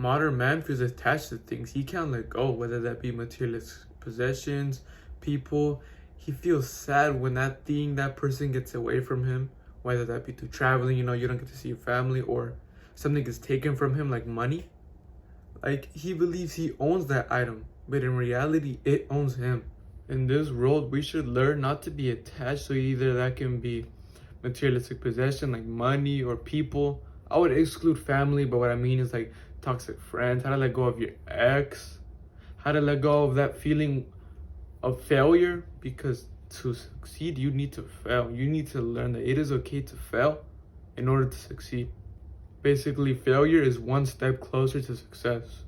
modern man feels attached to things. He can't let go, whether that be materialistic possessions, people. He feels sad when that person gets away from him, whether that be through traveling, you don't get to see your family, or something is taken from him, like money. Like, he believes he owns that item, but in reality, it owns him. In this world, we should learn not to be attached. So either that can be materialistic possession, like money or people. I would exclude family, but what I mean is like toxic friends, how to let go of your ex, how to let go of that feeling of failure, because to succeed, you need to fail. You need to learn that it is okay to fail in order to succeed. Basically, failure is one step closer to success.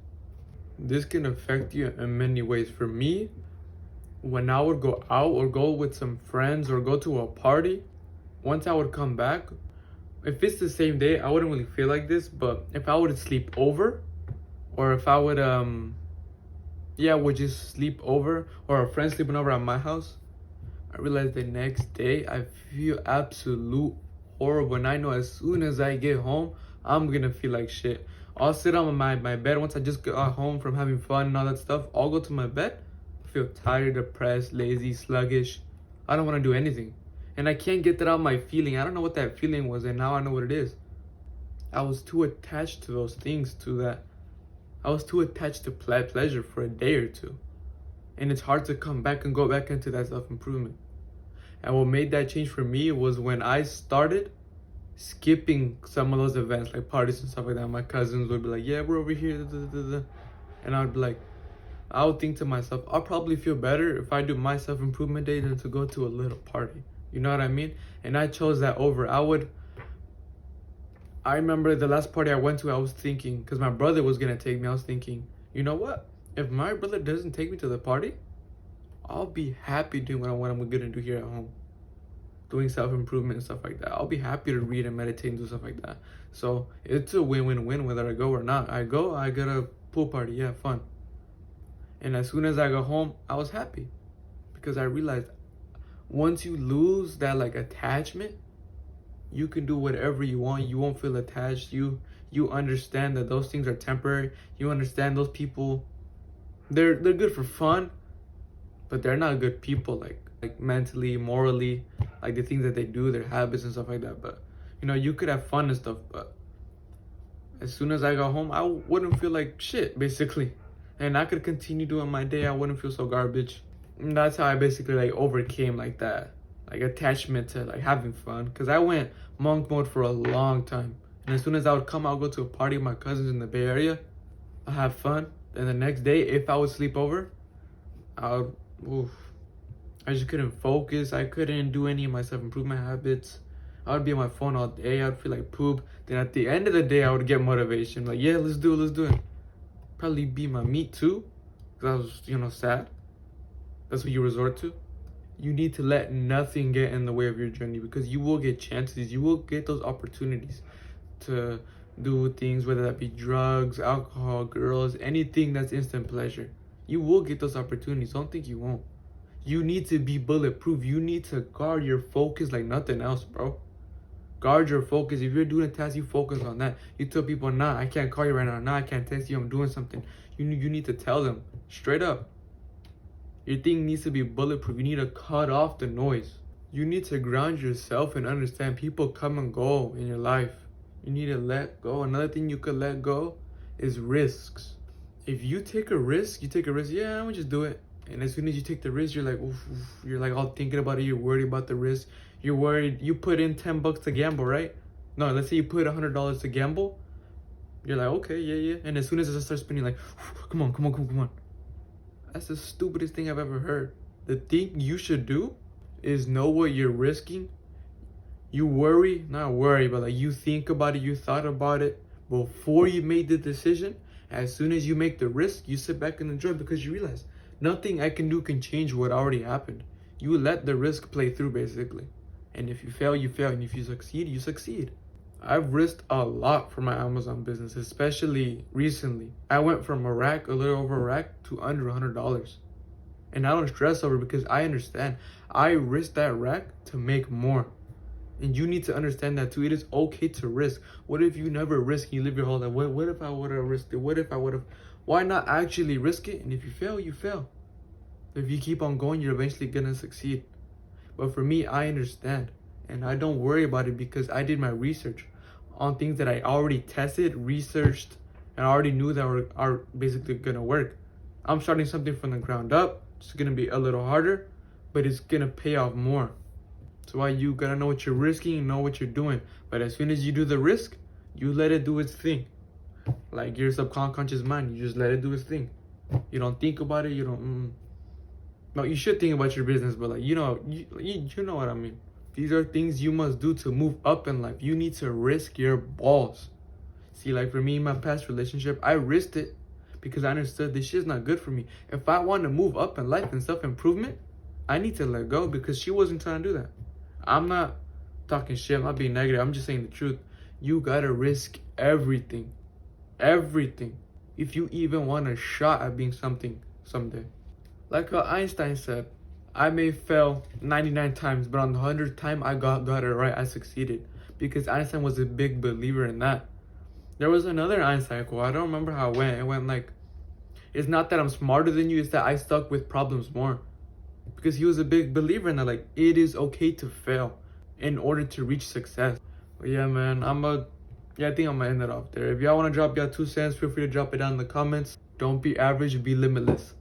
This can affect you in many ways. For me, when I would go out or go with some friends or go to a party, once I would come back, if it's the same day, I wouldn't really feel like this, but if I would sleep over, or if I would would just sleep over, or a friend sleeping over at my house, I realized the next day I feel absolute horrible. And I know as soon as I get home, I'm gonna feel like shit. I'll sit on my bed once I just got home from having fun and all that stuff. I'll go to my bed, feel tired, depressed, lazy, sluggish. I don't want to do anything. And I can't get that out of my feeling. I don't know what that feeling was, and now I know what it is. I was too attached to those things, to that. I was too attached to pleasure for a day or two. And it's hard to come back and go back into that self-improvement. And what made that change for me was when I started skipping some of those events, like parties and stuff like that. My cousins would be like, yeah, we're over here, and I'd be like, I would think to myself, I'll probably feel better if I do my self-improvement day than to go to a little party. You know what I mean? And I chose that over. I remember the last party I went to, I was thinking, because my brother was going to take me, I was thinking, you know what? If my brother doesn't take me to the party, I'll be happy doing what I'm going to do here at home. Doing self-improvement and stuff like that. I'll be happy to read and meditate and do stuff like that. So it's a win-win-win whether I go or not. I go, I get a pool party, yeah, fun. And as soon as I got home, I was happy. Because I realized once you lose that like attachment, you can do whatever you want. You won't feel attached. You understand that those things are temporary. You understand those people, they're good for fun, but they're not good people, like mentally, morally, like the things that they do, their habits and stuff like that. But you could have fun and stuff, but as soon as I got home, I wouldn't feel like shit, basically. And I could continue doing my day. I wouldn't feel so garbage. And that's how I basically like overcame like that, like attachment to like having fun. Cause I went monk mode for a long time. And as soon as I would come, I'll go to a party with my cousins in the Bay Area. I'll have fun. And the next day, if I would sleep over, I just couldn't focus. I couldn't do any of my self-improvement habits. I would be on my phone all day. I'd feel like poop. Then at the end of the day, I would get motivation. Like, yeah, let's do it. Probably be my meat too. Because I was, sad. That's what you resort to. You need to let nothing get in the way of your journey, because you will get chances. You will get those opportunities to do things, whether that be drugs, alcohol, girls, anything that's instant pleasure. You will get those opportunities. Don't think you won't. You need to be bulletproof. You need to guard your focus like nothing else, bro. Guard your focus. If you're doing a task, you focus on that. You tell people, nah, I can't call you right now. Nah, I can't text you. I'm doing something. You need to tell them straight up. Your thing needs to be bulletproof. You need to cut off the noise. You need to ground yourself and understand people come and go in your life. You need to let go. Another thing you could let go is risks. If you take a risk, yeah, I'm gonna just do it. And as soon as you take the risk, you're like, oof, you're like all thinking about it. You're worried about the risk. You're worried. You put in $10 to gamble, right? No, let's say you put $100 to gamble. You're like, okay, yeah. And as soon as it starts spinning, like, come on. That's the stupidest thing I've ever heard. The thing you should do is know what you're risking. You not worry, but like you think about it, you thought about it before you made the decision. As soon as you make the risk, you sit back and enjoy, because you realize nothing I can do can change what already happened. You let the risk play through, basically. And if you fail, you fail. And if you succeed, you succeed. I've risked a lot for my Amazon business, especially recently. I went from a little over a rack, to under $100. And I don't stress over it, because I understand. I risked that rack to make more. And you need to understand that too. It is okay to risk. What if you never risk and you live your whole life? What if I would have risked it? What if I would have? Why not actually risk it? And if you fail, you fail. If you keep on going, you're eventually gonna succeed. But for me, I understand. And I don't worry about it because I did my research on things that I already tested, researched, and I already knew that are basically gonna work. I'm starting something from the ground up. It's gonna be a little harder, but it's gonna pay off more. So why you gotta know what you're risking and know what you're doing. But as soon as you do the risk, you let it do its thing. Like your subconscious mind, you just let it do its thing. You don't think about it. You don't. No, you should think about your business, but like you know what I mean. These are things you must do to move up in life. You need to risk your balls. See, like for me, in my past relationship, I risked it because I understood this shit's not good for me. If I want to move up in life and self-improvement, I need to let go because she wasn't trying to do that. I'm not talking shit. I'm not being negative. I'm just saying the truth. You gotta risk everything. Everything. If you even want a shot at being something someday. Like how Einstein said, I may fail 99 times, but on the 100th time I got it right, I succeeded. Because Einstein was a big believer in that. There was another Einstein quote, I don't remember how it went. It went like, it's not that I'm smarter than you, it's that I stuck with problems more. Because he was a big believer in that, like, it is okay to fail in order to reach success. But yeah, man, I think I'm gonna end it off there. If y'all wanna drop y'all 2 cents, feel free to drop it down in the comments. Don't be average, be limitless.